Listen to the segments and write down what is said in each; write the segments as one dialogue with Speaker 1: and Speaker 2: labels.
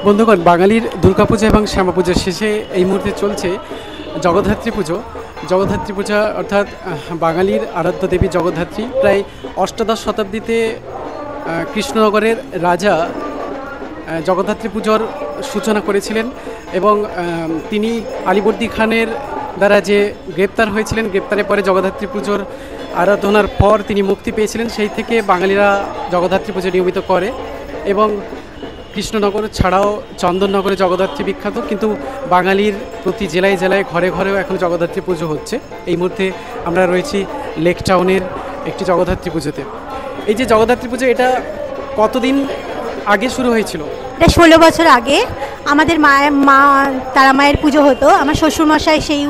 Speaker 1: বন্ধুগণ, বাঙালির দুর্গাপূজা এবং শ্যামাপূজার শেষে এই মুহূর্তে চলছে জগদ্ধাত্রী পুজো। জগদ্ধাত্রী পূজা অর্থাৎ বাঙালির আরাধ্য দেবী জগদ্ধাত্রী প্রায় অষ্টাদশ শতাব্দীতে কৃষ্ণনগরের রাজা জগদ্ধাত্রী পুজোর সূচনা করেছিলেন এবং তিনি আলীবর্দী খানের দ্বারা যে গ্রেপ্তার হয়েছিলেন, গ্রেপ্তারের পরে জগদ্ধাত্রী পুজোর আরাধনার পর তিনি মুক্তি পেয়েছিলেন। সেই থেকে বাঙালিরা জগদ্ধাত্রী পুজো নিয়মিত করে এবং কৃষ্ণনগর ছাড়াও চন্দননগরে জগদ্ধাত্রী বিখ্যাত, কিন্তু বাঙালির প্রতি জেলায় জেলায় ঘরে ঘরেও এখন জগদ্ধাত্রী পুজো হচ্ছে। এই মুহূর্তে আমরা রয়েছি লেক টাউনের একটি জগদ্ধাত্রী পুজোতে। এই যে জগদ্ধাত্রী পুজো, এটা কতদিন আগে শুরু হয়েছিল?
Speaker 2: এটা 16 বছর আগে আমাদের মা তারা মায়ের পুজো হতো। আমার শ্বশুরমশাই সেই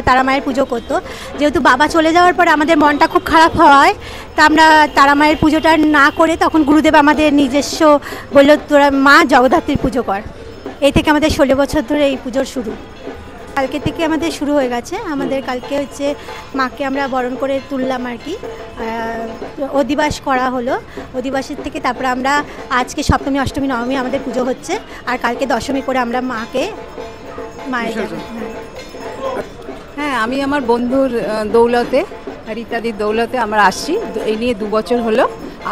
Speaker 2: তারা মায়ের পুজো করতো। যেহেতু বাবা চলে যাওয়ার পর আমাদের মনটা খুব খারাপ হয়, তা আমরা তারা মায়ের পুজোটা না করে তখন গুরুদেব আমাদের নিজস্ব বলল, তোরা মা জগদ্ধাত্রীর পুজো কর। এই থেকে আমাদের 16 বছর ধরে এই পুজোর শুরু। কালকে থেকে আমাদের শুরু হয়ে গেছে। আমাদের কালকে হচ্ছে মাকে আমরা বরণ করে তুললাম আর কি, অধিবাস করা হলো। অধিবাসের থেকে তারপরে আমরা আজকে সপ্তমী অষ্টমী নবমী আমাদের পুজো হচ্ছে, আর কালকে দশমী করে আমরা মায়ের
Speaker 3: হ্যাঁ, আমি আমার বন্ধুর দৌলতে, রীতাদির দৌলতে আমরা আসছি। এই নিয়ে 2 বছর হলো,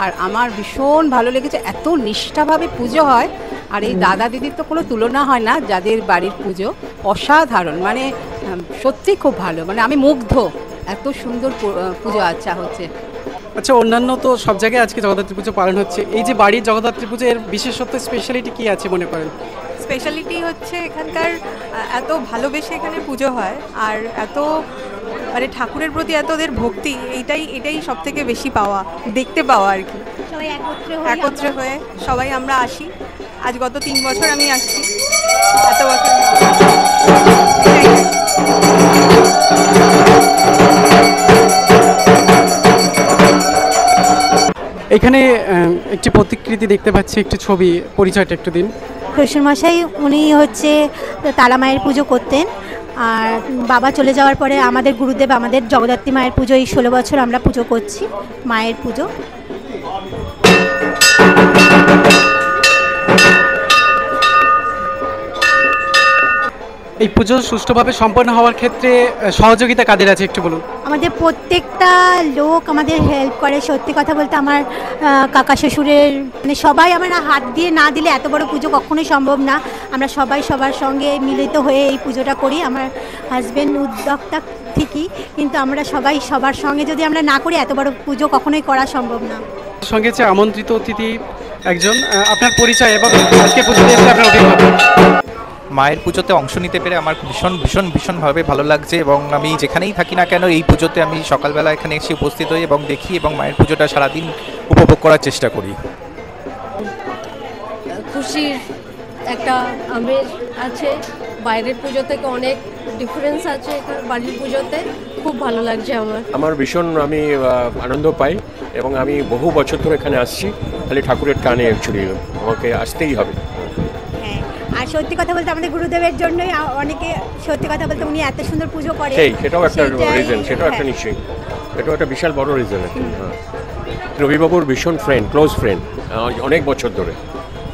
Speaker 3: আর আমার ভীষণ ভালো লেগেছে। এত নিষ্ঠাভাবে পুজো হয়, আর এই দাদা দিদির তো কোনো তুলনা হয় না, যাদের বাড়ির পুজো অসাধারণ, মানে সত্যি খুব ভালো, মানে আমি মুগ্ধ, এত সুন্দর পুজো হচ্ছে।
Speaker 1: আচ্ছা, অন্যান্য তো সব জায়গায় আজকে জগদ্ধাত্রী পুজো পালন হচ্ছে, এই যে বাড়ির জগদ্ধাত্রী পুজো, এর বিশেষত্ব স্পেশালিটি কী আছে মনে করেন?
Speaker 4: স্পেশালিটি হচ্ছে এখানকার এত ভালোবেসে এখানে পুজো হয়, আর এত মানে ঠাকুরের প্রতি এত ওদের ভক্তি, এটাই সব থেকে বেশি দেখতে পাওয়া আর কি।
Speaker 2: সবাই
Speaker 4: একত্রে হয়ে সবাই আমরা আসি। আজ গত 3 বছর আমি আসছি, এত বছর।
Speaker 1: এখানে একটি প্রতিকৃতি দেখতে পাচ্ছি, একটি ছবি, পরিচয়টা একটু দিন।
Speaker 2: শ্বশুরমশাই উনি হচ্ছে তারা মায়ের পুজো করতেন, আর বাবা চলে যাওয়ার পরে আমাদের গুরুদেব আমাদের জগদ্ধাত্রী মায়ের পুজো এই 16 বছর আমরা পুজো করছি মায়ের পুজো।
Speaker 1: এই পুজো সুষ্ঠুভাবে সম্পন্ন হওয়ার ক্ষেত্রে সহযোগিতা কাদের আছে একটু বলুন?
Speaker 2: আমাদের প্রত্যেকটা লোক আমাদের হেল্প করে। সত্যি কথা বলতে আমার কাকা শ্বশুরের মানে সবাই আমরা হাত দিয়ে না দিলে এত বড় পুজো কখনোই সম্ভব না। আমরা সবাই সবার সঙ্গে মিলিত হয়ে এই পুজোটা করি। আমার হাজব্যান্ড উদ্যোক্তা ঠিকই, কিন্তু আমরা সবাই সবার সঙ্গে যদি আমরা না করি এত বড় পুজো কখনোই করা সম্ভব না।
Speaker 1: সঙ্গে যে আমন্ত্রিত অতিথি একজন, আপনার পরিচয় এবং আজকে পুজোতে আপনার অভিজ্ঞতা।
Speaker 5: মায়ের পুজোতে অংশ নিতে পেরে আমার ভীষণভাবে ভালো লাগছে, এবং আমি যেখানেই থাকি না কেন এই পুজোতে আমি সকালবেলা এখানে এসে উপস্থিত হই এবং দেখি, এবং মায়ের পুজোটা সারাদিন উপভোগ করার চেষ্টা করি।
Speaker 6: খুশির একটা আমেজ আছে, বাইরের পুজো থেকে অনেক ডিফারেন্স আছে এখানে বাড়ির পুজোতে। খুব ভালো লাগছে আমার
Speaker 7: ভীষণ আমি আনন্দ পাই, এবং আমি বহু বছর ধরে এখানে আসছি, খালি ঠাকুরের টানে অ্যাকচুয়ালি আমাকে আসতেই হবে।
Speaker 2: আর সত্যি কথা বলতে আমাদের গুরুদেবের জন্যই অনেকে, সত্যি কথা বলতে উনি এত সুন্দর পুজো করে,
Speaker 7: সেটাও একটা রিজন, সেটাও একটা নিশ্চয়ই, এটাও একটা বিশাল বড় রিজন। হ্যাঁ, রবিবাবুর ভীষণ ফ্রেন্ড, ক্লোজ ফ্রেন্ড, অনেক বছর ধরে,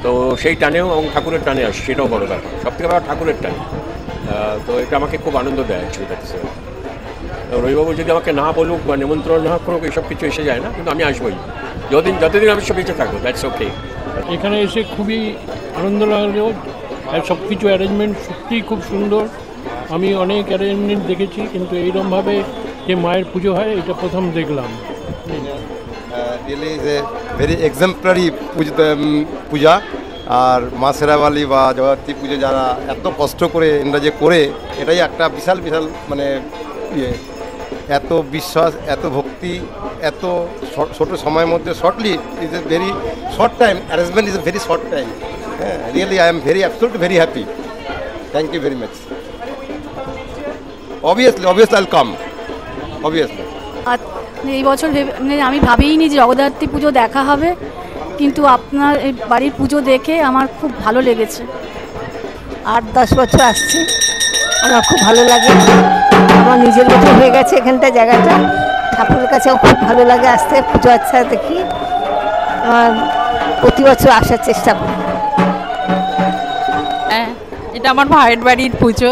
Speaker 7: তো সেই টানেও এবং ঠাকুরের টানে আসছে, সেটাও বড় ব্যাপার। সব থেকে বড় ঠাকুরের টানে, তো এটা আমাকে খুব আনন্দ দেয় অ্যাকচুয়ালি। দেখছে রবিবাবু যদি আমাকে না বলুক বা নিমন্ত্রণ না করুক, এইসব কিছু এসে যায় না, কিন্তু আমি আসবোই যতদিন আমি সব বেঁচে থাকবো, দ্যাটস ওকে।
Speaker 8: এখানে এসে খুবই আনন্দ লাগলো, আর সব কিছু অ্যারেঞ্জমেন্ট সত্যিই খুব সুন্দর। আমি অনেক অ্যারেঞ্জমেন্ট দেখেছি, কিন্তু এইরকমভাবে যে মায়ের পুজো হয় এটা প্রথম দেখলাম।
Speaker 9: Really is a very exemplary puja. আর মা শেরাওয়ালি বা জগদ্ধাত্রী পুজো যারা এত কষ্ট করে এনারা যে করে, এটাই একটা বিশাল মানে এত বিশ্বাস, এত ভক্তি, এত ছোটো সময়ের মধ্যে shortly is a very short time, arrangement is a very short time. Really, I am absolutely very happy. Thank you very much. Obviously, I'll come. Obviously.
Speaker 6: এই বছর আমি ভাবিনি যে জগদ্ধাত্রী পুজো দেখা হবে, কিন্তু আপনার এই বাড়ির পুজো দেখে আমার খুব ভালো লেগেছে।
Speaker 10: 8-10 বছর আসছি, আমার খুব ভালো লাগে। আমার নিজের মতো হয়ে গেছে এখানটা জায়গাটা। ঠাকুরের কাছেও খুব ভালো লাগে আসতে, পুজো আচ্ছা দেখি। প্রতি বছর আসার চেষ্টা করি।
Speaker 11: এটা আমার ভাইয়ের বাড়ির পুজো।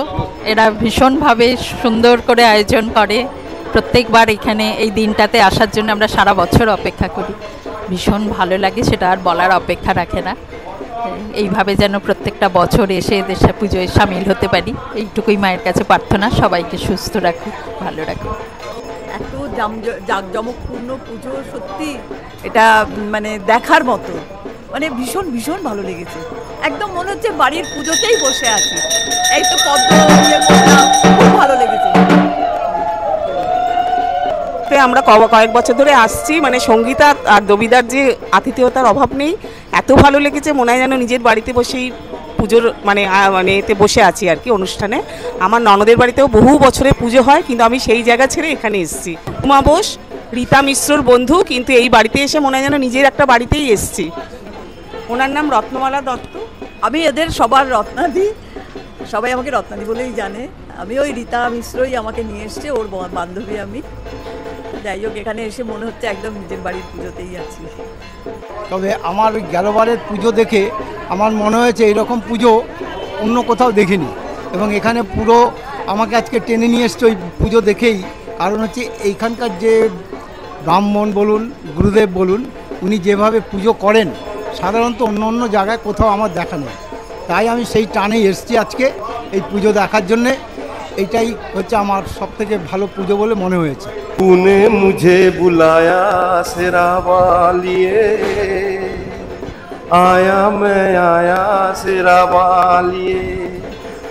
Speaker 11: এরা ভীষণভাবে সুন্দর করে আয়োজন করে। প্রত্যেকবার এখানে এই দিনটাতে আসার জন্য আমরা সারা বছর অপেক্ষা করি। ভীষণ ভালো লাগে, সেটা আর বলার অপেক্ষা রাখে না। এইভাবে যেন প্রত্যেকটা বছর এসে এদের পুজোয় সামিল হতে পারি, এইটুকুই মায়ের কাছে প্রার্থনা। সবাইকে সুস্থ রাখুক, ভালো রাখুক।
Speaker 12: এত জাঁকজমকপূর্ণ পুজো, সত্যি এটা মানে দেখার মতো, মানে ভীষণ ভীষণ ভালো লেগেছে। একদম মনে হচ্ছে বাড়ির পুজোতেই বসে আছি। এই তো পদ্ম ইয়ে করলাম, খুব ভালো লেগেছে।
Speaker 13: আমরা কয়েক বছর ধরে আসছি, মানে সঙ্গীতা আর দবিদার যে আতিথেয়তার অভাব নেই, এত ভালো লেগেছে, মনে হয় যেন নিজের বাড়িতে বসেই পুজোর মানে এতে বসে আছি আর কি, অনুষ্ঠানে। আমার ননদের বাড়িতেও বহু বছরে পুজো হয়, কিন্তু আমি সেই জায়গা ছেড়ে এখানে এসেছি। উমা বোস রীতা মিশ্রর বন্ধু, কিন্তু এই বাড়িতে এসে মনে হয় যেন নিজের একটা বাড়িতেই এসেছি। ওনার নাম রত্নমালা দত্ত।
Speaker 12: আমি এদের সবার রত্নাদি, সবাই আমাকে রত্নাদি বলেই জানে। আমি ওই রীতা মিশ্রই আমাকে নিয়ে এসছে, ওর বান্ধবী আমি। যাই হোক, এখানে এসে মনে হচ্ছে একদম নিজের বাড়ির পুজোতেই আছি।
Speaker 14: তবে আমার গেলবারের পুজো দেখে আমার মনে হয়েছে এইরকম পুজো অন্য কোথাও দেখিনি, এবং এখানে পুরো আমাকে আজকে টেনে নিয়ে এসছে ওই পুজো দেখেই। কারণ হচ্ছে এইখানকার যে ব্রাহ্মণ বলুন, গুরুদেব বলুন, উনি যেভাবে পুজো করেন সাধারণত অন্য অন্য জায়গায় কোথাও আমার দেখা নেই। তাই আমি সেই টানেই এসেছি আজকে এই পুজো দেখার জন্যে। এইটাই হচ্ছে আমার সবথেকে ভালো পুজো বলে মনে হয়েছে।
Speaker 15: तूने मुझे बुलाया सिरा वालिए, आया मैं आया सिरा वालिए,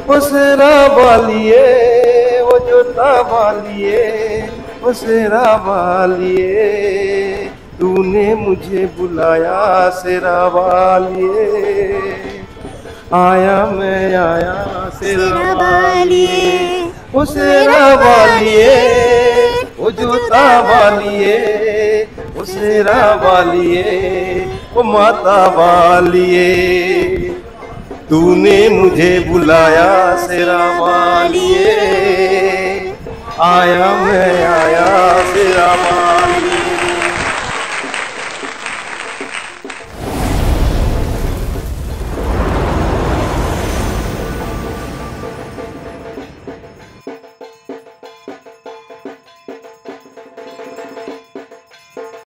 Speaker 15: वो सिरा वालिए, वो जोता वालिए, वो सिरा वालिए, तूने मुझे बुलाया सिरा वालिए, आया मैं आया सिरा वालिए, वो सिरा वालिए, वो जूता वालिए, वो सिरा वालिए, वो माता वालिए, तूने मुझे बुलाया सिरा वालिए, आया मैं आया सिरा वालिए।